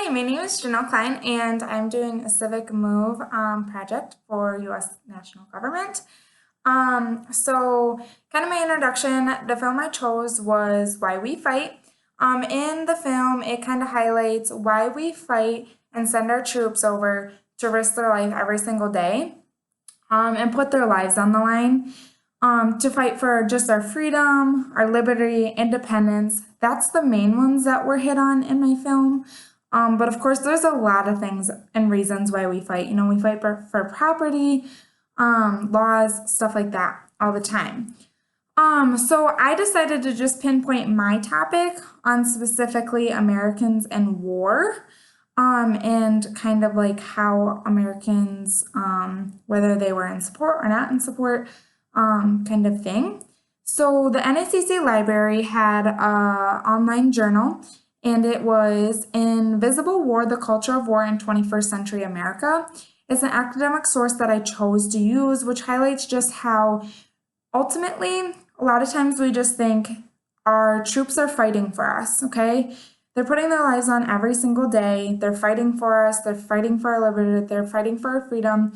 Hi, my name is Janelle Klein, and I'm doing a Civic Move project for U.S. national government. So kind of my introduction, the film I chose was Why We Fight. In the film, it kind of highlights why we fight and send our troops over to risk their life every single day, and put their lives on the line, to fight for just our freedom, our liberty, independence. That's the main ones that were hit on in my film. But of course, there's a lot of things and reasons why we fight. We fight for property, laws, stuff like that all the time. So I decided to just pinpoint my topic on specifically Americans and war, and kind of like how Americans, whether they were in support or not in support, kind of thing. So the NACC library had a online journal, and it was Invisible War: The Culture of War in 21st Century America. It's an academic source that I chose to use, which highlights just how ultimately a lot of times we just think our troops are fighting for us, okay? They're putting their lives on every single day. They're fighting for us. They're fighting for our liberty. They're fighting for our freedom.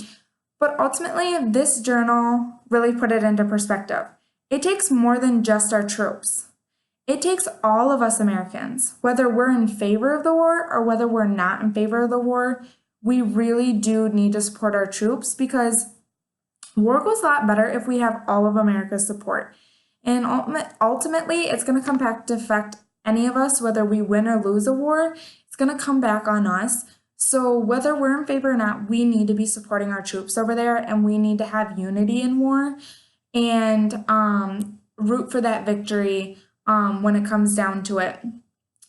But ultimately, this journal really put it into perspective. It takes more than just our troops. It takes all of us Americans, whether we're in favor of the war or whether we're not in favor of the war, we really do need to support our troops because war goes a lot better if we have all of America's support. And ultimately, it's going to come back to affect any of us, whether we win or lose a war, it's going to come back on us. So whether we're in favor or not, we need to be supporting our troops over there, and we need to have unity in war and root for that victory when it comes down to it.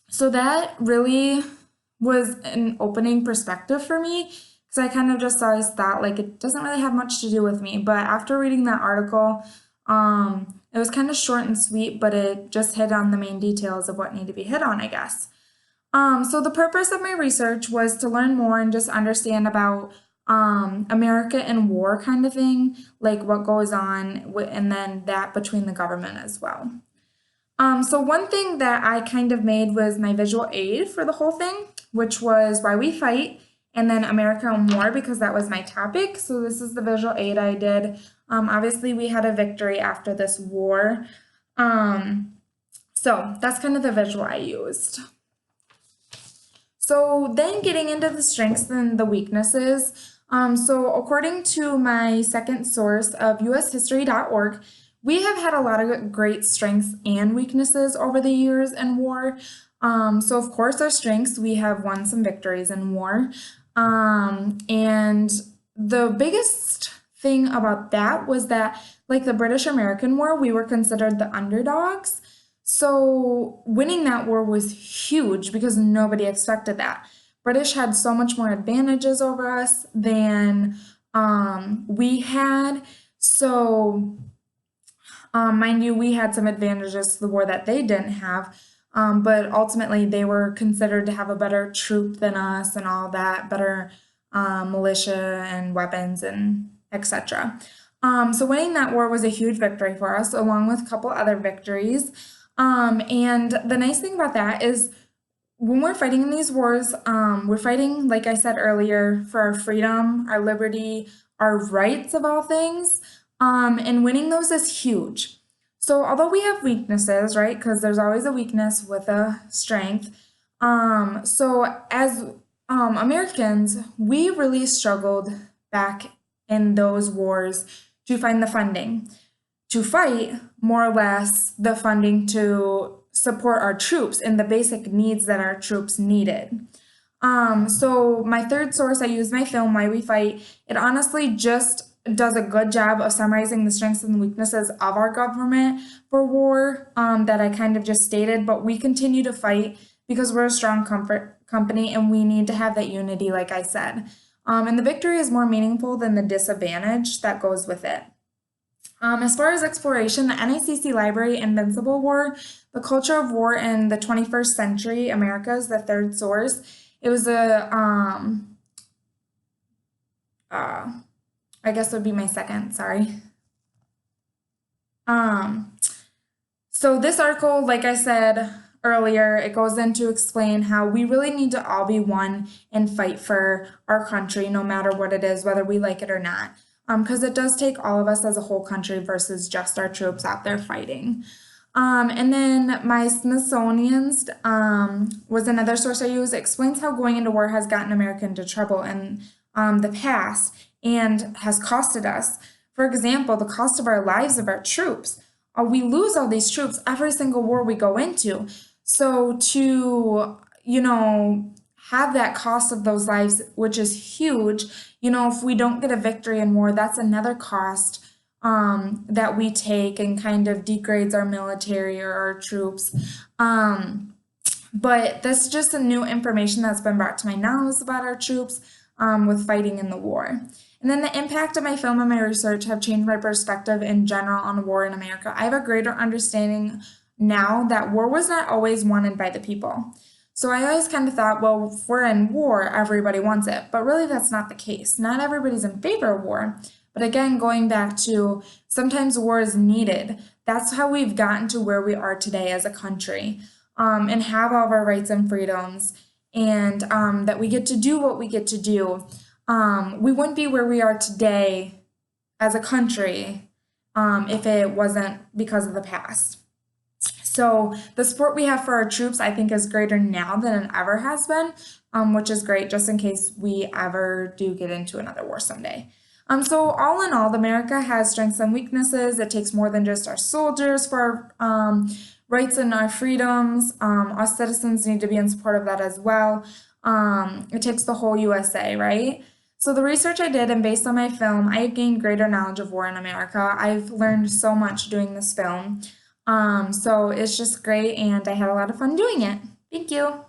So that really was an opening perspective for me because I kind of just always thought like it doesn't really have much to do with me. But after reading that article, it was kind of short and sweet, but it just hit on the main details of what needed to be hit on, I guess. So the purpose of my research was to learn more and just understand about America and war kind of thing, like what goes on, and then that between the government as well. So one thing that I kind of made was my visual aid for the whole thing, which was Why We Fight, and then America and War because that was my topic. So this is the visual aid I did. Obviously, we had a victory after this war. So that's kind of the visual I used. So then getting into the strengths and the weaknesses. So according to my second source of ushistory.org, we have had a lot of great strengths and weaknesses over the years in war. So of course our strengths, we have won some victories in war. And the biggest thing about that was that like the British American War, we were considered the underdogs. So winning that war was huge because nobody expected that. British had so much more advantages over us than we had. So mind you, we had some advantages to the war that they didn't have, but ultimately they were considered to have a better troop than us and all that, better militia and weapons and etc. So winning that war was a huge victory for us, along with a couple other victories. And the nice thing about that is when we're fighting in these wars, we're fighting, like I said earlier, for our freedom, our liberty, our rights of all things. And winning those is huge. So although we have weaknesses, right? Because there's always a weakness with a strength. So as Americans, we really struggled back in those wars to find the funding to fight, more or less, the funding to support our troops and the basic needs that our troops needed. So my third source, I use my film, Why We Fight. It honestly just does a good job of summarizing the strengths and weaknesses of our government for war, that I kind of just stated, but we continue to fight because we're a strong company and we need to have that unity, like I said. And the victory is more meaningful than the disadvantage that goes with it. As far as exploration, the NACC Library Invincible War, The Culture of War in the 21st Century America is the third source. It was I guess would be my second, sorry. So this article, like I said, earlier. It goes in to explain how we really need to all be one and fight for our country, no matter what it is, whether we like it or not. Because it does take all of us as a whole country versus just our troops out there fighting. And then my Smithsonian's was another source I used. It explains how going into war has gotten America into trouble in the past and has costed us. For example, the cost of our lives of our troops. We lose all these troops every single war we go into. So to, have that cost of those lives, which is huge, if we don't get a victory in war, that's another cost that we take and kind of degrades our military or our troops. But that's just a new information that's been brought to my knowledge about our troops with fighting in the war. And then the impact of my film and my research have changed my perspective in general on war in America. I have a greater understanding now that war was not always wanted by the people. So I always kind of thought, well, if we're in war, everybody wants it. But really, that's not the case. Not everybody's in favor of war. But again, going back to sometimes war is needed. That's how we've gotten to where we are today as a country, and have all of our rights and freedoms, and that we get to do what we get to do. We wouldn't be where we are today as a country if it wasn't because of the past. So the support we have for our troops, I think, is greater now than it ever has been, which is great just in case we ever do get into another war someday. So all in all, America has strengths and weaknesses. It takes more than just our soldiers for our rights and our freedoms. Us citizens need to be in support of that as well. It takes the whole USA, right? So the research I did and based on my film, I gained greater knowledge of war in America. I've learned so much doing this film. So it's just great and I had a lot of fun doing it. Thank you.